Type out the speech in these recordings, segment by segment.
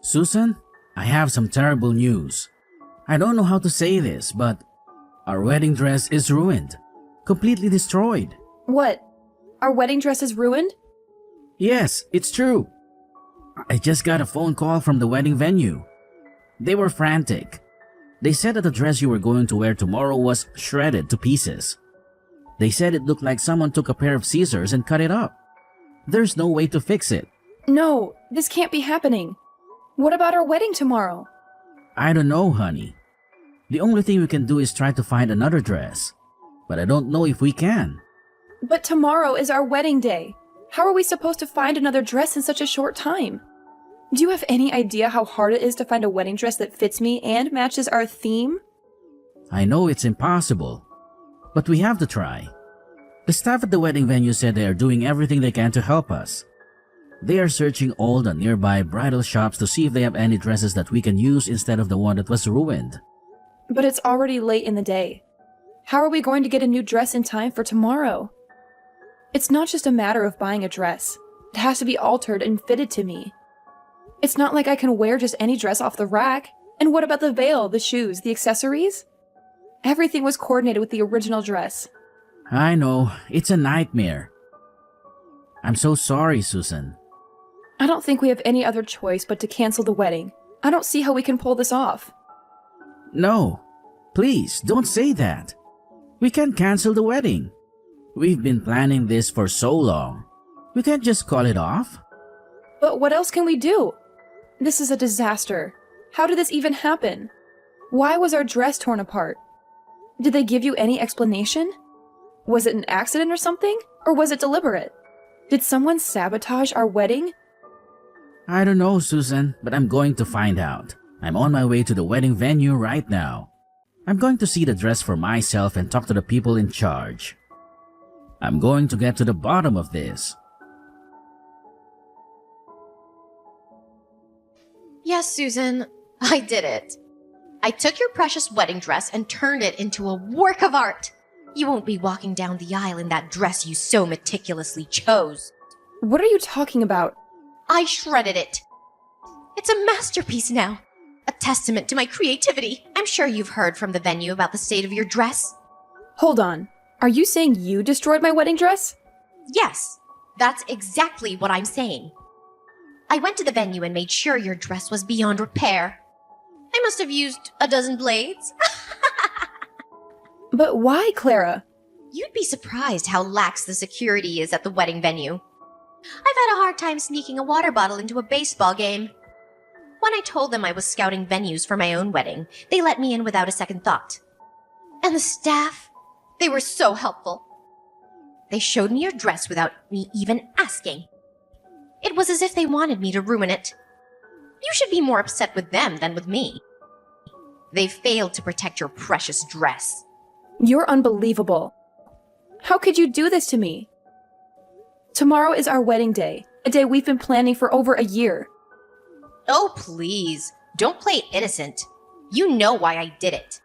Susan, I have some terrible news. I don't know how to say this, but our wedding dress is ruined. Completely destroyed. What? Our wedding dress is ruined? Yes, it's true. I just got a phone call from the wedding venue. They were frantic. They said that the dress you were going to wear tomorrow was shredded to pieces. They said it looked like someone took a pair of scissors and cut it up. There's no way to fix it. No, this can't be happening. What about our wedding tomorrow? I don't know, honey. The only thing we can do is try to find another dress. But I don't know if we can. But tomorrow is our wedding day. How are we supposed to find another dress in such a short time? Do you have any idea how hard it is to find a wedding dress that fits me and matches our theme? I know it's impossible, but we have to try. The staff at the wedding venue said they are doing everything they can to help us. They are searching all the nearby bridal shops to see if they have any dresses that we can use instead of the one that was ruined. But it's already late in the day. How are we going to get a new dress in time for tomorrow? It's not just a matter of buying a dress. It has to be altered and fitted to me. It's not like I can wear just any dress off the rack. And what about the veil, the shoes, the accessories? Everything was coordinated with the original dress. I know, it's a nightmare. I'm so sorry, Susan. I don't think we have any other choice but to cancel the wedding. I don't see how we can pull this off. No, please don't say that. We can't cancel the wedding. We've been planning this for so long. We can't just call it off. But what else can we do? This is a disaster. How did this even happen? Why was our dress torn apart? Did they give you any explanation? Was it an accident or something? Or was it deliberate? Did someone sabotage our wedding? I don't know, Susan, but I'm going to find out. I'm on my way to the wedding venue right now. I'm going to see the dress for myself and talk to the people in charge. I'm going to get to the bottom of this. Yes, Susan, I did it. I took your precious wedding dress and turned it into a work of art. You won't be walking down the aisle in that dress you so meticulously chose. What are you talking about? I shredded it. It's a masterpiece now. A testament to my creativity. I'm sure you've heard from the venue about the state of your dress. Hold on. Are you saying you destroyed my wedding dress? Yes, that's exactly what I'm saying. I went to the venue and made sure your dress was beyond repair. I must have used a dozen blades. But why, Clara? You'd be surprised how lax the security is at the wedding venue. I've had a hard time sneaking a water bottle into a baseball game. When I told them I was scouting venues for my own wedding, they let me in without a second thought. And the staff, they were so helpful. They showed me your dress without me even asking. It was as if they wanted me to ruin it. You should be more upset with them than with me. They failed to protect your precious dress. You're unbelievable. How could you do this to me? Tomorrow is our wedding day, a day we've been planning for over a year. Oh, please, don't play innocent. You know why I did it.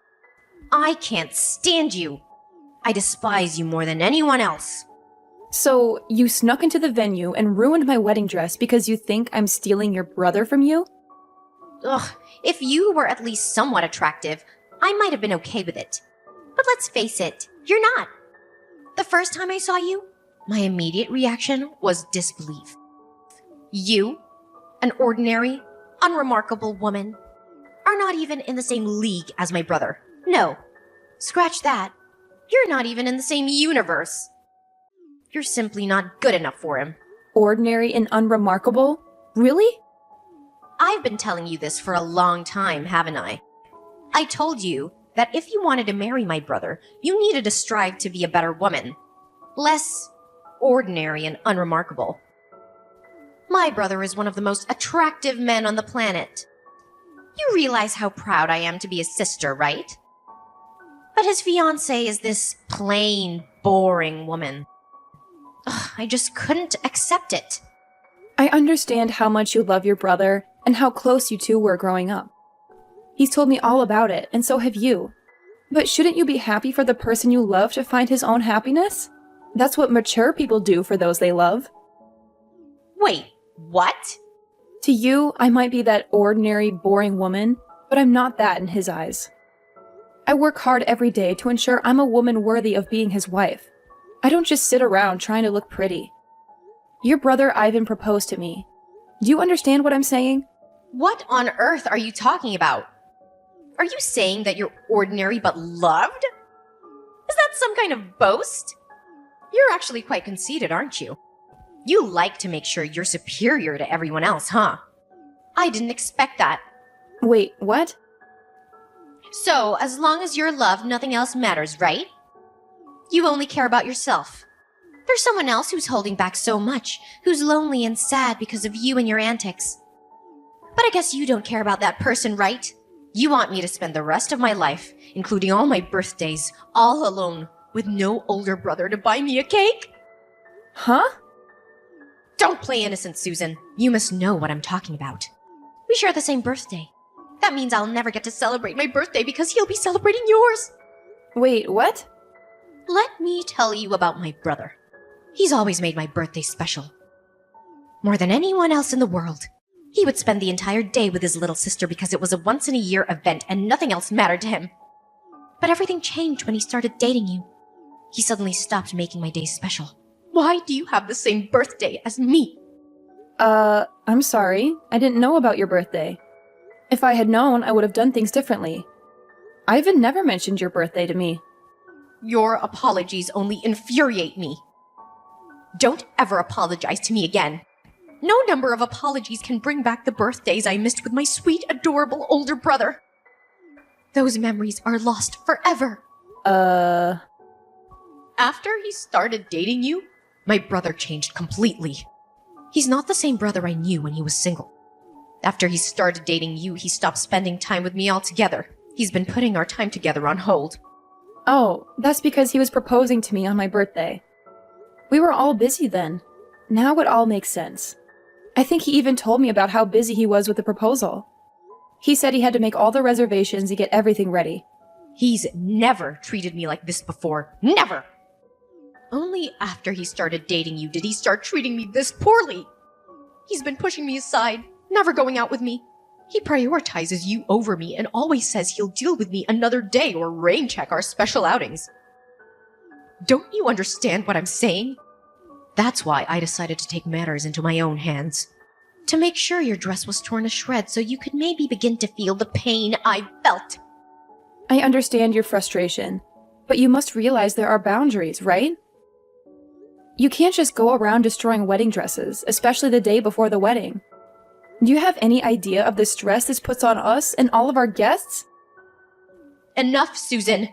I can't stand you. I despise you more than anyone else. So, you snuck into the venue and ruined my wedding dress because you think I'm stealing your brother from you? Ugh, if you were at least somewhat attractive, I might have been okay with it. But let's face it, you're not. The first time I saw you, my immediate reaction was disbelief. You, an ordinary, unremarkable woman, are not even in the same league as my brother. No, scratch that. You're not even in the same universe. You're simply not good enough for him. Ordinary and unremarkable? Really? I've been telling you this for a long time, haven't I? I told you that if you wanted to marry my brother, you needed to strive to be a better woman. Less ordinary and unremarkable. My brother is one of the most attractive men on the planet. You realize how proud I am to be his sister, right? But his fiancée is this plain, boring woman. Ugh, I just couldn't accept it. I understand how much you love your brother and how close you two were growing up. He's told me all about it, and so have you. But shouldn't you be happy for the person you love to find his own happiness? That's what mature people do for those they love. Wait, what? To you, I might be that ordinary, boring woman, but I'm not that in his eyes. I work hard every day to ensure I'm a woman worthy of being his wife. I don't just sit around trying to look pretty. Your brother Ivan proposed to me. Do you understand what I'm saying? What on earth are you talking about? Are you saying that you're ordinary but loved? Is that some kind of boast? You're actually quite conceited, aren't you? You like to make sure you're superior to everyone else, huh? I didn't expect that. Wait, what? So, as long as you're loved, nothing else matters, right? You only care about yourself. There's someone else who's holding back so much, who's lonely and sad because of you and your antics. But I guess you don't care about that person, right? You want me to spend the rest of my life, including all my birthdays, all alone, with no older brother to buy me a cake? Huh? Don't play innocent, Susan. You must know what I'm talking about. We share the same birthday. That means I'll never get to celebrate my birthday because he'll be celebrating yours. Wait, what? Let me tell you about my brother. He's always made my birthday special. More than anyone else in the world. He would spend the entire day with his little sister because it was a once-in-a-year event and nothing else mattered to him. But everything changed when he started dating you. He suddenly stopped making my day special. Why do you have the same birthday as me? I'm sorry. I didn't know about your birthday. If I had known, I would have done things differently. Ivan never mentioned your birthday to me. Your apologies only infuriate me. Don't ever apologize to me again. No number of apologies can bring back the birthdays I missed with my sweet, adorable older brother. Those memories are lost forever. After he started dating you, my brother changed completely. He's not the same brother I knew when he was single. After he started dating you, he stopped spending time with me altogether. He's been putting our time together on hold. Oh, that's because he was proposing to me on my birthday. We were all busy then. Now it all makes sense. I think he even told me about how busy he was with the proposal. He said he had to make all the reservations and get everything ready. He's never treated me like this before. Never! Only after he started dating you did he start treating me this poorly. He's been pushing me aside, never going out with me. He prioritizes you over me and always says he'll deal with me another day or rain check our special outings. Don't you understand what I'm saying? That's why I decided to take matters into my own hands. To make sure your dress was torn to shreds so you could maybe begin to feel the pain I felt. I understand your frustration, but you must realize there are boundaries, right? You can't just go around destroying wedding dresses, especially the day before the wedding. Do you have any idea of the stress this puts on us and all of our guests? Enough, Susan!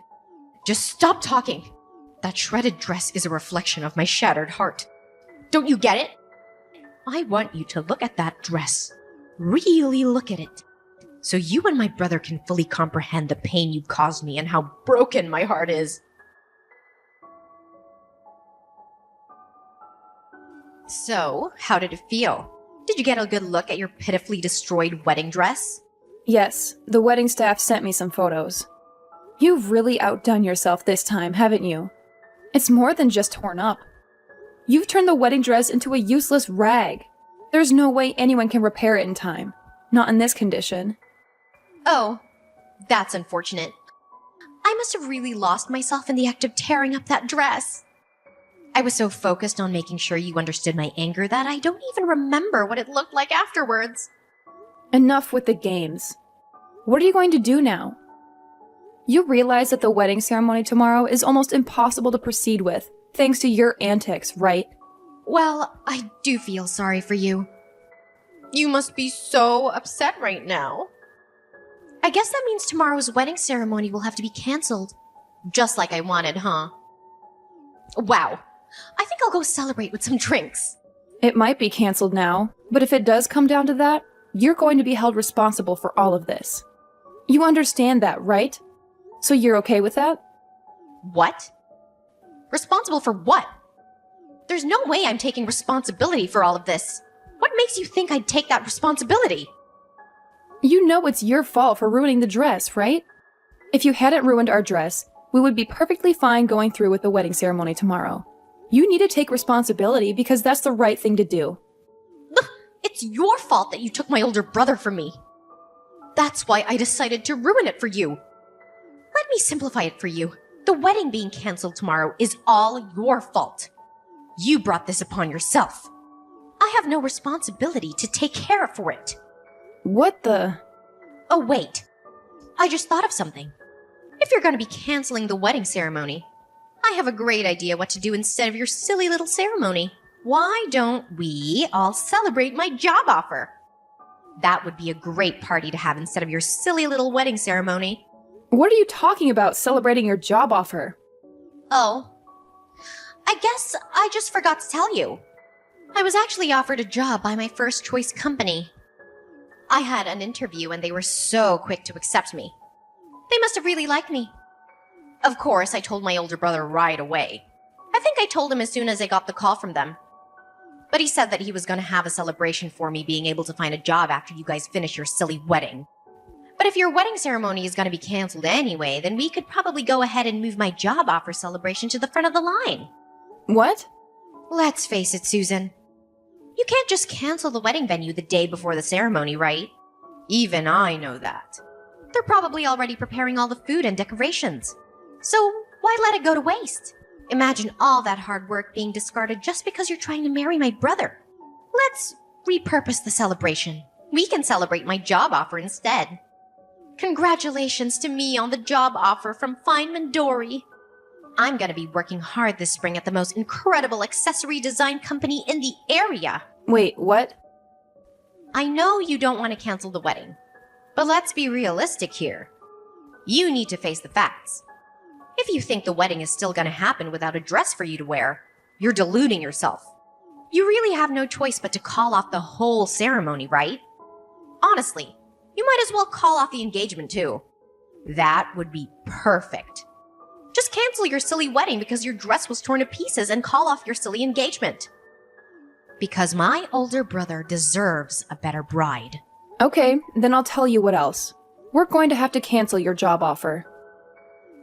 Just stop talking! That shredded dress is a reflection of my shattered heart. Don't you get it? I want you to look at that dress. Really look at it. So you and my brother can fully comprehend the pain you caused me and how broken my heart is. So, how did it feel? Did you get a good look at your pitifully destroyed wedding dress? Yes, the wedding staff sent me some photos. You've really outdone yourself this time, haven't you? It's more than just torn up. You've turned the wedding dress into a useless rag. There's no way anyone can repair it in time. Not in this condition. Oh, that's unfortunate. I must have really lost myself in the act of tearing up that dress. I was so focused on making sure you understood my anger that I don't even remember what it looked like afterwards. Enough with the games. What are you going to do now? You realize that the wedding ceremony tomorrow is almost impossible to proceed with, thanks to your antics, right? Well, I do feel sorry for you. You must be so upset right now. I guess that means tomorrow's wedding ceremony will have to be cancelled. Just like I wanted, huh? Wow. I think I'll go celebrate with some drinks. It might be cancelled now, but if it does come down to that, you're going to be held responsible for all of this. You understand that, right? So you're okay with that? What? Responsible for what? There's no way I'm taking responsibility for all of this. What makes you think I'd take that responsibility? You know it's your fault for ruining the dress, right? If you hadn't ruined our dress, we would be perfectly fine going through with the wedding ceremony tomorrow. You need to take responsibility because that's the right thing to do. It's It's your fault that you took my older brother from me. That's why I decided to ruin it for you. Let me simplify it for you. The wedding being canceled tomorrow is all your fault. You brought this upon yourself. I have no responsibility to take care for it. What the? Oh, wait. I just thought of something. If you're going to be canceling the wedding ceremony, I have a great idea what to do instead of your silly little ceremony. Why don't we all celebrate my job offer? That would be a great party to have instead of your silly little wedding ceremony. What are you talking about, celebrating your job offer? Oh, I guess I just forgot to tell you. I was actually offered a job by my first choice company. I had an interview and they were so quick to accept me. They must have really liked me. Of course, I told my older brother right away. I think I told him as soon as I got the call from them. But he said that he was going to have a celebration for me being able to find a job after you guys finish your silly wedding. But if your wedding ceremony is going to be canceled anyway, then we could probably go ahead and move my job offer celebration to the front of the line. What? Let's face it, Susan. You can't just cancel the wedding venue the day before the ceremony, right? Even I know that. They're probably already preparing all the food and decorations. So why let it go to waste? Imagine all that hard work being discarded just because you're trying to marry my brother. Let's repurpose the celebration. We can celebrate my job offer instead. Congratulations to me on the job offer from Feynman Dory. I'm gonna be working hard this spring at the most incredible accessory design company in the area. Wait, what? I know you don't want to cancel the wedding, but let's be realistic here. You need to face the facts. If you think the wedding is still gonna happen without a dress for you to wear, you're deluding yourself. You really have no choice but to call off the whole ceremony, right? Honestly, you might as well call off the engagement too. That would be perfect. Just cancel your silly wedding because your dress was torn to pieces and call off your silly engagement. Because my older brother deserves a better bride. Okay, then I'll tell you what else. We're going to have to cancel your job offer.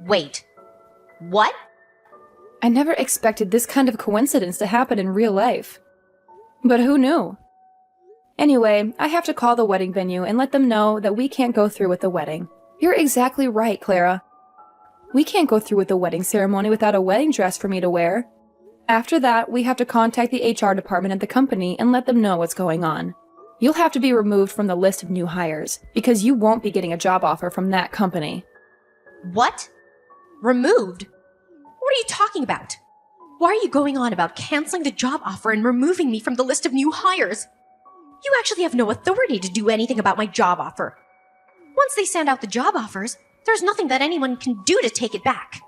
Wait. What? I never expected this kind of coincidence to happen in real life. But who knew? Anyway, I have to call the wedding venue and let them know that we can't go through with the wedding. You're exactly right, Clara. We can't go through with the wedding ceremony without a wedding dress for me to wear. After that, we have to contact the HR department at the company and let them know what's going on. You'll have to be removed from the list of new hires, because you won't be getting a job offer from that company. What? Removed? What are you talking about? Why are you going on about canceling the job offer and removing me from the list of new hires? You actually have no authority to do anything about my job offer. Once they send out the job offers, there's nothing that anyone can do to take it back.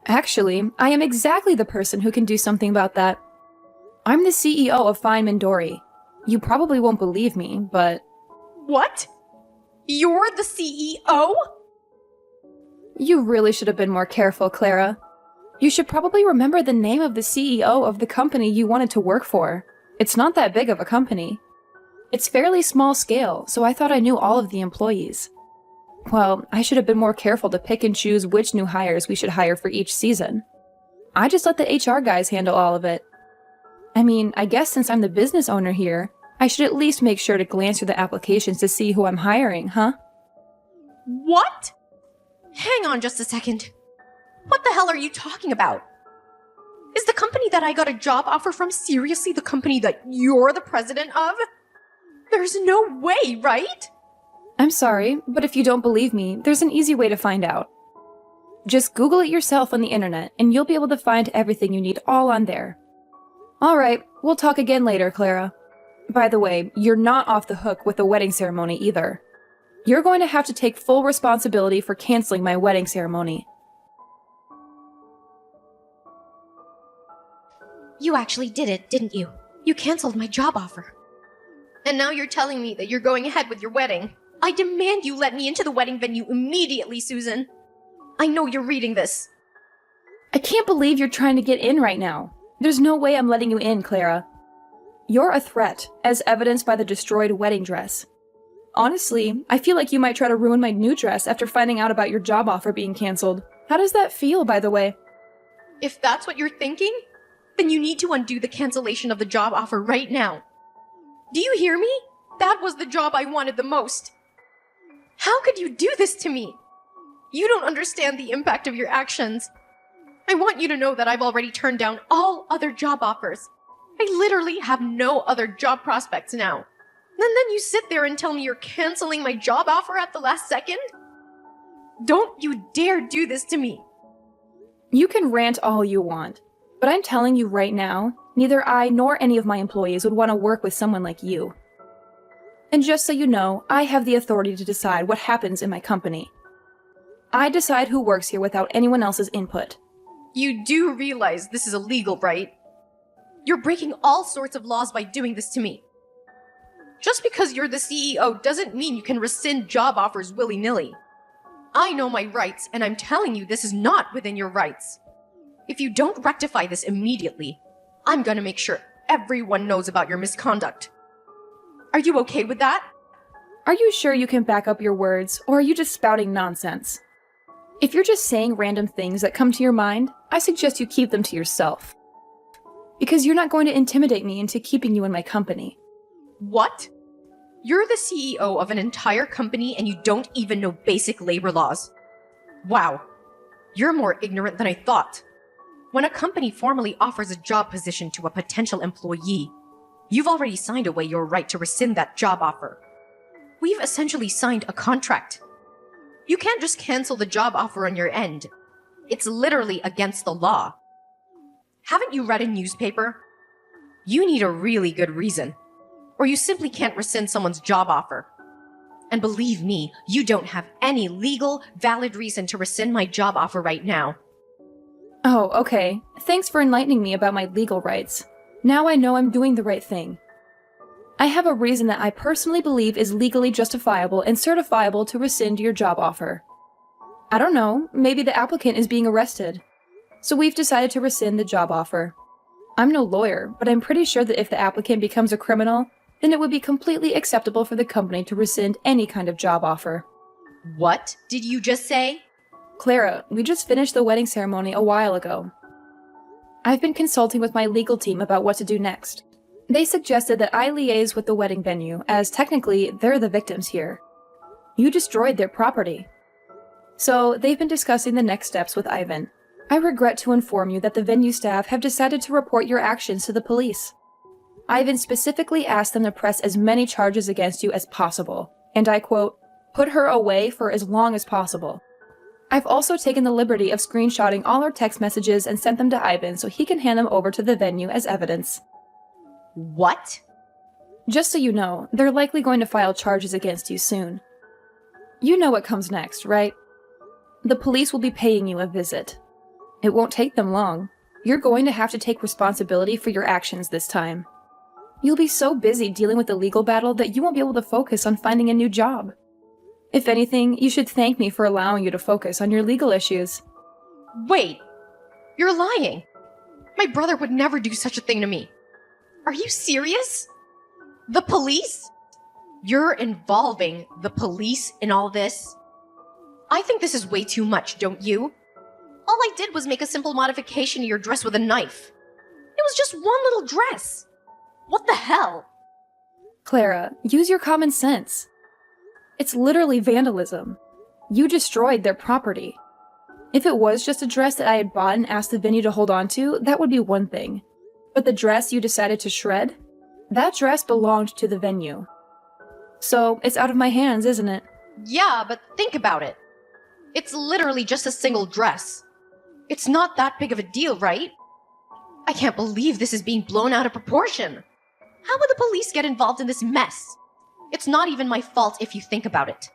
Actually, I am exactly the person who can do something about that. I'm the CEO of Feynman Dory. You probably won't believe me, but... What? You're the CEO? You really should have been more careful, Clara. You should probably remember the name of the CEO of the company you wanted to work for. It's not that big of a company. It's fairly small scale, so I thought I knew all of the employees. Well, I should have been more careful to pick and choose which new hires we should hire for each season. I just let the HR guys handle all of it. I mean, I guess since I'm the business owner here, I should at least make sure to glance through the applications to see who I'm hiring, huh? What? Hang on just a second. What the hell are you talking about? Is the company that I got a job offer from seriously the company that you're the president of? There's no way, right? I'm sorry, but if you don't believe me, there's an easy way to find out. Just Google it yourself on the internet, and you'll be able to find everything you need all on there. Alright, we'll talk again later, Clara. By the way, you're not off the hook with the wedding ceremony either. You're going to have to take full responsibility for canceling my wedding ceremony. You actually did it, didn't you? You canceled my job offer. And now you're telling me that you're going ahead with your wedding. I demand you let me into the wedding venue immediately, Susan. I know you're reading this. I can't believe you're trying to get in right now. There's no way I'm letting you in, Clara. You're a threat, as evidenced by the destroyed wedding dress. Honestly, I feel like you might try to ruin my new dress after finding out about your job offer being canceled. How does that feel, by the way? If that's what you're thinking, then you need to undo the cancellation of the job offer right now. Do you hear me? that was the job I wanted the most. How could you do this to me? You don't understand the impact of your actions. I want you to know that I've already turned down all other job offers. I literally have no other job prospects now. And then you sit there and tell me you're canceling my job offer at the last second? Don't you dare do this to me. You can rant all you want, but I'm telling you right now, neither I nor any of my employees would want to work with someone like you. And just so you know, I have the authority to decide what happens in my company. I decide who works here without anyone else's input. You do realize this is illegal, right? You're breaking all sorts of laws by doing this to me. Just because you're the CEO doesn't mean you can rescind job offers willy-nilly. I know my rights, and I'm telling you this is not within your rights. If you don't rectify this immediately, I'm gonna make sure everyone knows about your misconduct. Are you okay with that? Are you sure you can back up your words, or are you just spouting nonsense? If you're just saying random things that come to your mind, I suggest you keep them to yourself. Because you're not going to intimidate me into keeping you in my company. What? You're the CEO of an entire company and you don't even know basic labor laws. Wow. You're more ignorant than I thought. When a company formally offers a job position to a potential employee, you've already signed away your right to rescind that job offer. We've essentially signed a contract. You can't just cancel the job offer on your end. It's literally against the law. Haven't you read a newspaper? You need a really good reason, or you simply can't rescind someone's job offer. And believe me, you don't have any legal, valid reason to rescind my job offer right now. Oh, okay. Thanks for enlightening me about my legal rights. Now I know I'm doing the right thing. I have a reason that I personally believe is legally justifiable and certifiable to rescind your job offer. I don't know, maybe the applicant is being arrested. So we've decided to rescind the job offer. I'm no lawyer, but I'm pretty sure that if the applicant becomes a criminal, then it would be completely acceptable for the company to rescind any kind of job offer. What did you just say? Clara, we just finished the wedding ceremony a while ago. I've been consulting with my legal team about what to do next. They suggested that I liaise with the wedding venue, as technically they're the victims here. You destroyed their property. So they've been discussing the next steps with Ivan. I regret to inform you that the venue staff have decided to report your actions to the police. Ivan specifically asked them to press as many charges against you as possible, and I quote, "put her away for as long as possible." I've also taken the liberty of screenshotting all our text messages and sent them to Ivan so he can hand them over to the venue as evidence. What? Just so you know, they're likely going to file charges against you soon. You know what comes next, right? The police will be paying you a visit. It won't take them long. You're going to have to take responsibility for your actions this time. You'll be so busy dealing with the legal battle that you won't be able to focus on finding a new job. If anything, you should thank me for allowing you to focus on your legal issues. Wait, you're lying. My brother would never do such a thing to me. Are you serious? The police? You're involving the police in all this? I think this is way too much, don't you? All I did was make a simple modification to your dress with a knife. It was just one little dress. What the hell? Clara, use your common sense. It's literally vandalism. You destroyed their property. If it was just a dress that I had bought and asked the venue to hold on to, that would be one thing. But the dress you decided to shred? That dress belonged to the venue. So, it's out of my hands, isn't it? Yeah, but think about it. It's literally just a single dress. It's not that big of a deal, right? I can't believe this is being blown out of proportion. How would the police get involved in this mess? It's not even my fault if you think about it.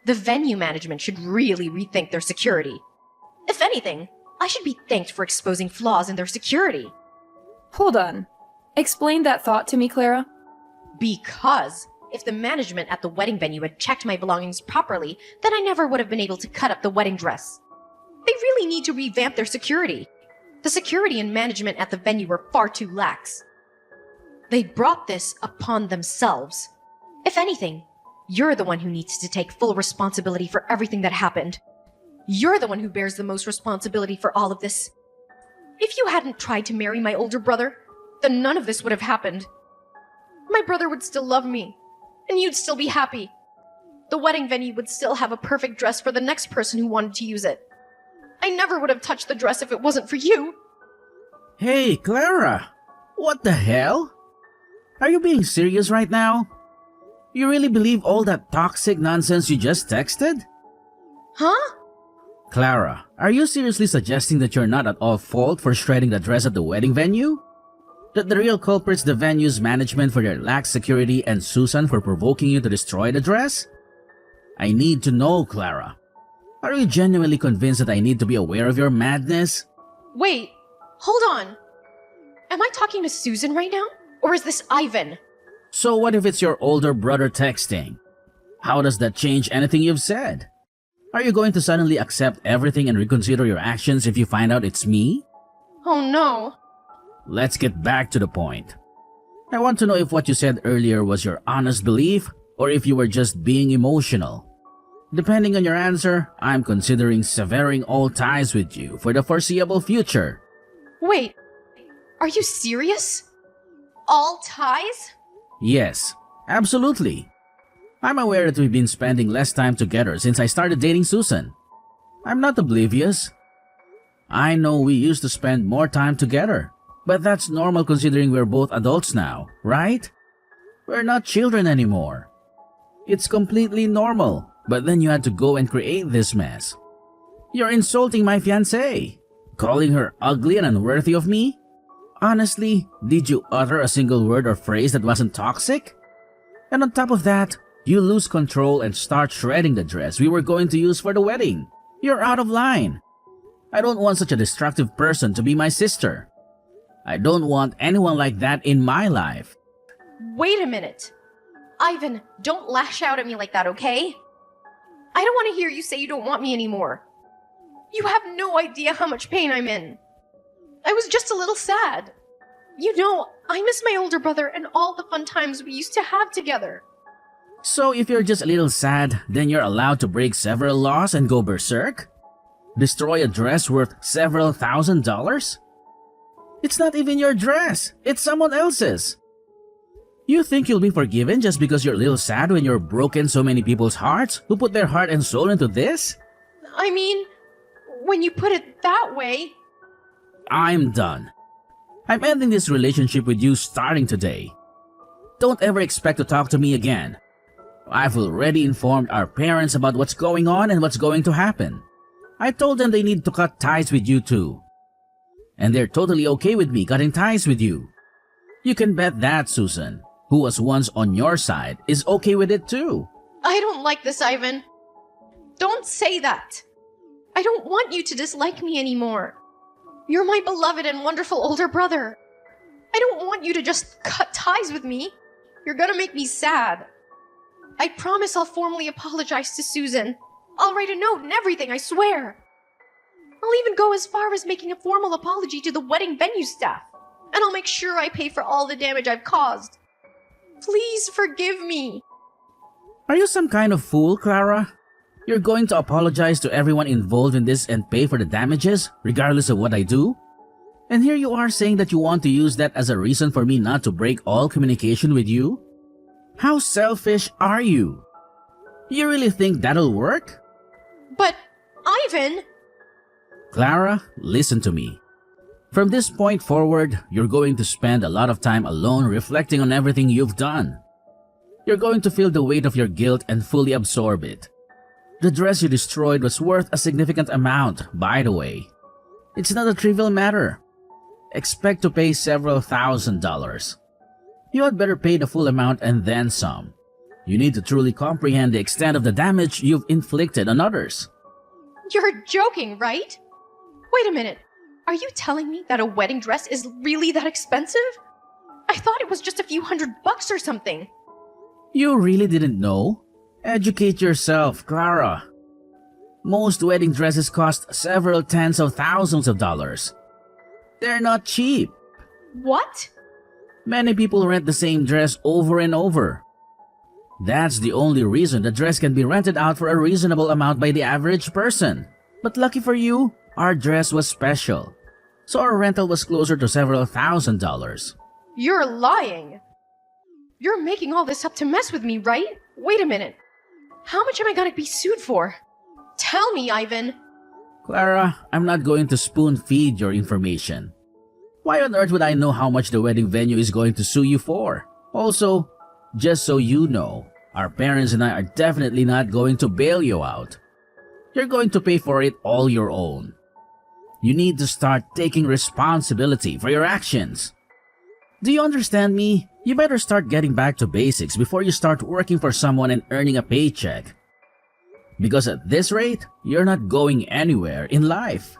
The venue management should really rethink their security. If anything, I should be thanked for exposing flaws in their security. Hold on. Explain that thought to me, Clara. Because if the management at the wedding venue had checked my belongings properly, then I never would have been able to cut up the wedding dress. They really need to revamp their security. The security and management at the venue were far too lax. They brought this upon themselves. If anything, you're the one who needs to take full responsibility for everything that happened. You're the one who bears the most responsibility for all of this. If you hadn't tried to marry my older brother, then none of this would have happened. My brother would still love me, and you'd still be happy. The wedding venue would still have a perfect dress for the next person who wanted to use it. I never would have touched the dress if it wasn't for you. Hey, Clara! What the hell? Are you being serious right now? You really believe all that toxic nonsense you just texted? Huh? Clara, are you seriously suggesting that you're not at all fault for shredding the dress at the wedding venue? That the real culprit's the venue's management for their lax security and Susan for provoking you to destroy the dress? I need to know, Clara. Are you genuinely convinced that I need to be aware of your madness? Wait, hold on. Am I talking to Susan right now? Or is this Ivan? So what if it's your older brother texting? How does that change anything you've said? Are you going to suddenly accept everything and reconsider your actions if you find out it's me? Oh no. Let's get back to the point. I want to know if what you said earlier was your honest belief or if you were just being emotional. Depending on your answer, I'm considering severing all ties with you for the foreseeable future. Wait, are you serious? All ties? Yes, absolutely. I'm aware that we've been spending less time together since I started dating Susan. I'm not oblivious. I know we used to spend more time together, but that's normal considering we're both adults now, right? We're not children anymore. It's completely normal, but then you had to go and create this mess. You're insulting my fiancée, calling her ugly and unworthy of me? Honestly, did you utter a single word or phrase that wasn't toxic? And on top of that, you lose control and start shredding the dress we were going to use for the wedding. You're out of line. I don't want such a destructive person to be my sister. I don't want anyone like that in my life. Wait a minute. Ivan, don't lash out at me like that, okay? I don't want to hear you say you don't want me anymore. You have no idea how much pain I'm in. I was just a little sad. You know, I miss my older brother and all the fun times we used to have together. So if you're just a little sad, then you're allowed to break several laws and go berserk? Destroy a dress worth several $1,000s? It's not even your dress, it's someone else's. You think you'll be forgiven just because you're a little sad when you've broken so many people's hearts who put their heart and soul into this? I mean, when you put it that way... I'm done. I'm ending this relationship with you starting today. Don't ever expect to talk to me again. I've already informed our parents about what's going on and what's going to happen. I told them they need to cut ties with you too. And they're totally okay with me cutting ties with you. You can bet that Susan, who was once on your side, is okay with it too. I don't like this, Ivan. Don't say that. I don't want you to dislike me anymore. You're my beloved and wonderful older brother. I don't want you to just cut ties with me. You're gonna make me sad. I promise I'll formally apologize to Susan. I'll write a note and everything, I swear. I'll even go as far as making a formal apology to the wedding venue staff. And I'll make sure I pay for all the damage I've caused. Please forgive me. Are you some kind of fool, Clara? You're going to apologize to everyone involved in this and pay for the damages, regardless of what I do? And here you are saying that you want to use that as a reason for me not to break all communication with you? How selfish are you? You really think that'll work? But, Ivan... Clara, listen to me. From this point forward, you're going to spend a lot of time alone reflecting on everything you've done. You're going to feel the weight of your guilt and fully absorb it. The dress you destroyed was worth a significant amount, by the way. It's not a trivial matter. Expect to pay several $1,000s. You had better pay the full amount and then some. You need to truly comprehend the extent of the damage you've inflicted on others. You're joking, right? Wait a minute. Are you telling me that a wedding dress is really that expensive? I thought it was just a few $100 or something. You really didn't know? Educate yourself, Clara. Most wedding dresses cost several tens of thousands of dollars. They're not cheap. What? Many people rent the same dress over and over. That's the only reason the dress can be rented out for a reasonable amount by the average person. But lucky for you, our dress was special. So our rental was closer to several $1,000s. You're lying. You're making all this up to mess with me, right? Wait a minute. How much am I gonna be sued for? Tell me, Ivan! Clara, I'm not going to spoon feed your information. Why on earth would I know how much the wedding venue is going to sue you for? Also, just so you know, our parents and I are definitely not going to bail you out. You're going to pay for it all your own. You need to start taking responsibility for your actions. Do you understand me? You better start getting back to basics before you start working for someone and earning a paycheck. Because at this rate, you're not going anywhere in life.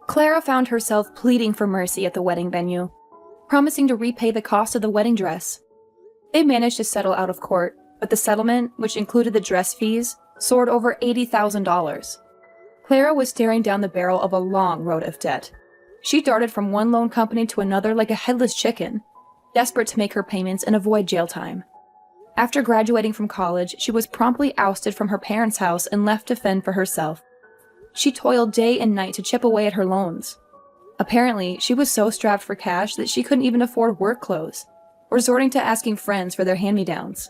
Clara found herself pleading for mercy at the wedding venue, promising to repay the cost of the wedding dress. They managed to settle out of court, but the settlement, which included the dress fees, soared over $80,000. Clara was staring down the barrel of a long road of debt. She darted from one loan company to another like a headless chicken, desperate to make her payments and avoid jail time. After graduating from college, she was promptly ousted from her parents' house and left to fend for herself. She toiled day and night to chip away at her loans. Apparently, she was so strapped for cash that she couldn't even afford work clothes, resorting to asking friends for their hand-me-downs.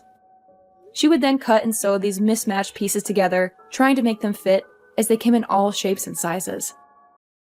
She would then cut and sew these mismatched pieces together, trying to make them fit, as they came in all shapes and sizes.